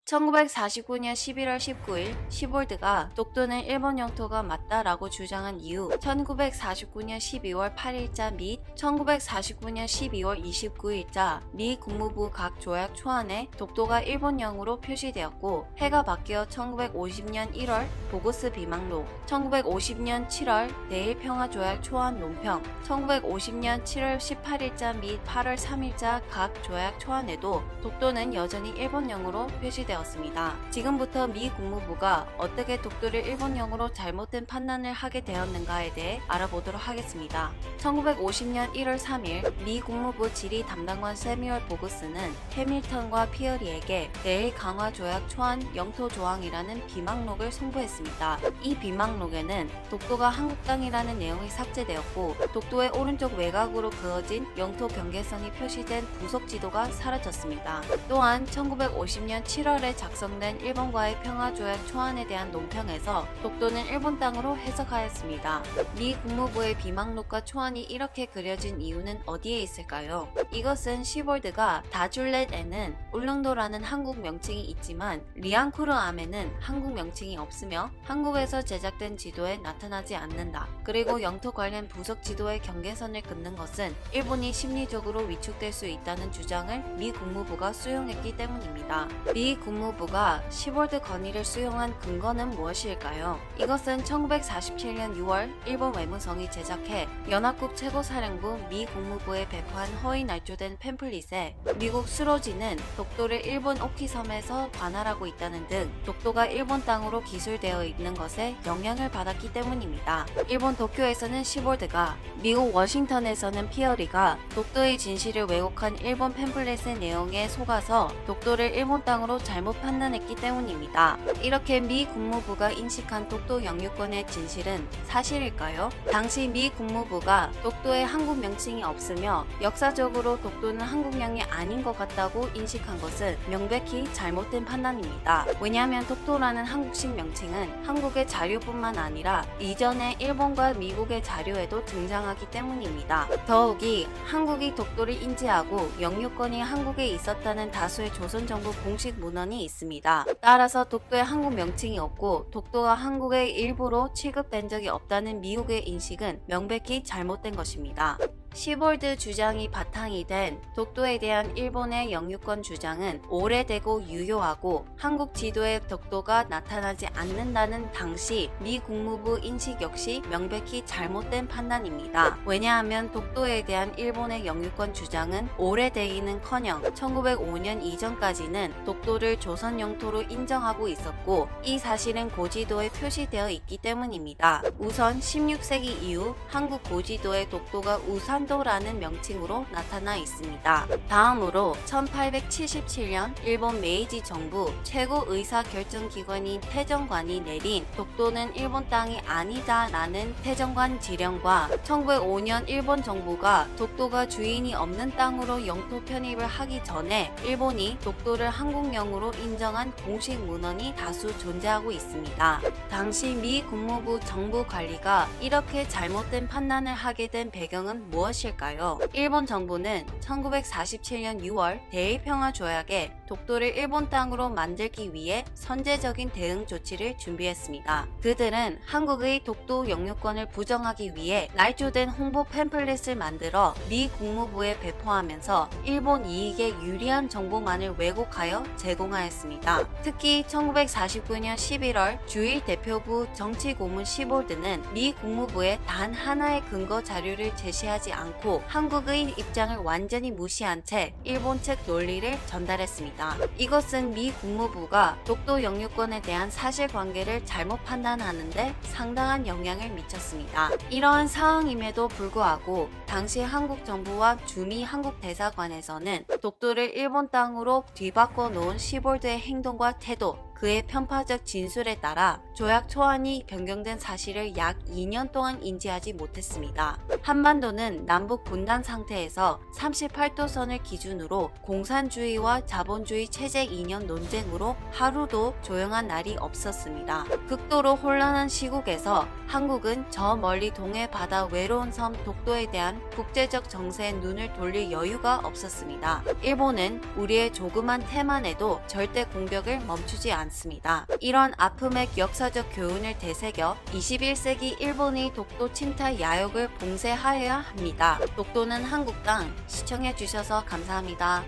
1949년 11월 19일 시볼드가 독도는 일본 영토가 맞다라고 주장한 이후 1949년 12월 8일자 및 1949년 12월 29일자 미 국무부 각 조약 초안에 독도가 일본령으로 표시되었고, 해가 바뀌어 1950년 1월 보고스 비망록, 1950년 7월 대일평화조약 초안 논평, 1950년 7월 18일자 및 8월 3일자 각 조약 초안에도 독도는 여전히 일본령으로 표시되었습니다. 지금부터 미 국무부가 어떻게 독도를 일본령으로 잘못된 판단을 하게 되었는가에 대해 알아보도록 하겠습니다. 1950년 1월 3일 미 국무부 지리 담당관 세뮤얼 보그스는 해밀턴과 피어리에게 대일 강화 조약 초안 영토 조항이라는 비망록을 송부했습니다. 이 비망록에는 독도가 한국 땅이라는 내용이 삭제되었고, 독도의 오른쪽 외곽으로 그어진 영토 경계선이 표시된 부속 지도가 사라졌습니다. 또한 1950년 7월에 작성된 일본과의 평화조약 초안에 대한 논평에서 독도는 일본 땅으로 해석하였습니다. 미 국무부의 비망록과 초안이 이렇게 그려진 이유는 어디에 있을까요? 이것은 시볼드가 다줄렛에는 울릉도라는 한국 명칭이 있지만 리앙쿠르암에는 한국 명칭이 없으며 한국에서 제작된 지도에 나타나지 않는다. 그리고 영토 관련 부속 지도의 경계선을 긋는 것은 일본이 심리적으로 위축될 수 있다는 주장을 미 국무부가 수용했기 때문입니다. 미 국무부가 시볼드 건의를 수용한 근거는 무엇일까요? 이것은 1947년 6월 일본 외무성이 제작해 연합국 최고사령부 미 국무부에 배포한 허위 날조된 팸플릿에 미국 수로지는 독도를 일본 오키섬에서 관할하고 있다는 등 독도가 일본 땅으로 기술되어 있는 것에 영향을 받았기 때문입니다. 일본 도쿄에서는 시볼드가, 미국 워싱턴에서는 피어리가 독도의 진실을 왜곡한 일본 팸플릿의 내용에 속아서 독도를 일본 땅으로 잘못 판단했기 때문입니다. 이렇게 미 국무부가 인식한 독도 영유권의 진실은 사실일까요? 당시 미 국무부가 독도에 한국 명칭이 없으며 역사적으로 독도는 한국령이 아닌 것 같다고 인식한 것은 명백히 잘못된 판단입니다. 왜냐하면 독도라는 한국식 명칭은 한국의 자료뿐만 아니라 이전의 일본과 미국의 자료에도 등장하기 때문입니다. 더욱이 한국이 독도를 인지하고 영유권이 한국에 있었다는 다수의 조선정부 공식 문헌이 있습니다. 따라서 독도에 한국 명칭이 없고 독도가 한국의 일부로 취급된 적이 없다는 미국의 인식은 명백히 잘못된 것입니다. 시볼드 주장이 바탕이 된 독도에 대한 일본의 영유권 주장은 오래되고 유효하고 한국 지도에 독도가 나타나지 않는다는 당시 미 국무부 인식 역시 명백히 잘못된 판단입니다. 왜냐하면 독도에 대한 일본의 영유권 주장은 오래되기는커녕 1905년 이전까지는 독도를 조선 영토로 인정하고 있었고, 이 사실은 고지도에 표시되어 있기 때문입니다. 우선 16세기 이후 한국 고지도에 독도가 우산도라는 명칭으로 나타나 있습니다. 다음으로 1877년 일본 메이지 정부 최고 의사결정기관인 태정관이 내린 독도는 일본 땅이 아니다 라는 태정관 지령과 1905년 일본 정부가 독도가 주인이 없는 땅으로 영토 편입을 하기 전에 일본이 독도를 한국령으로 인정한 공식 문헌이 다수 존재하고 있습니다. 당시 미 국무부 정부 관리가 이렇게 잘못된 판단을 하게 된 배경은 무엇일까요? 일본 정부는 1947년 6월 대일평화조약에 독도를 일본 땅으로 만들기 위해 선제적인 대응 조치를 준비했습니다. 그들은 한국의 독도 영유권을 부정하기 위해 날조된 홍보 팸플릿을 만들어 미 국무부에 배포하면서 일본 이익에 유리한 정보만을 왜곡하여 제공하였습니다. 특히 1949년 11월 주일 대표부 정치고문 시볼드는 미 국무부에 단 하나의 근거 자료를 제시하지 않고 한국의 입장을 완전히 무시한 채 일본 측 논리를 전달했습니다. 이것은 미 국무부가 독도 영유권에 대한 사실관계를 잘못 판단하는데 상당한 영향을 미쳤습니다. 이러한 상황임에도 불구하고 당시 한국 정부와 주미 한국 대사관에서는 독도를 일본 땅으로 뒤바꿔 놓은 시볼드의 행동과 태도, 그의 편파적 진술에 따라 조약 초안이 변경된 사실을 약 2년 동안 인지하지 못했습니다. 한반도는 남북 분단 상태에서 38도선을 기준으로 공산주의와 자본주의 체제 이념 논쟁으로 하루도 조용한 날이 없었습니다. 극도로 혼란한 시국에서 한국은 저 멀리 동해 바다 외로운 섬 독도에 대한 국제적 정세에 눈을 돌릴 여유가 없었습니다. 일본은 우리의 조그만 태만에도 절대 공격을 멈추지 않습니다. 이런 아픔의 역사적 교훈을 되새겨 21세기 일본의 독도 침탈 야욕을 봉쇄하여야 합니다. 독도는 한국 땅, 시청해주셔서 감사합니다.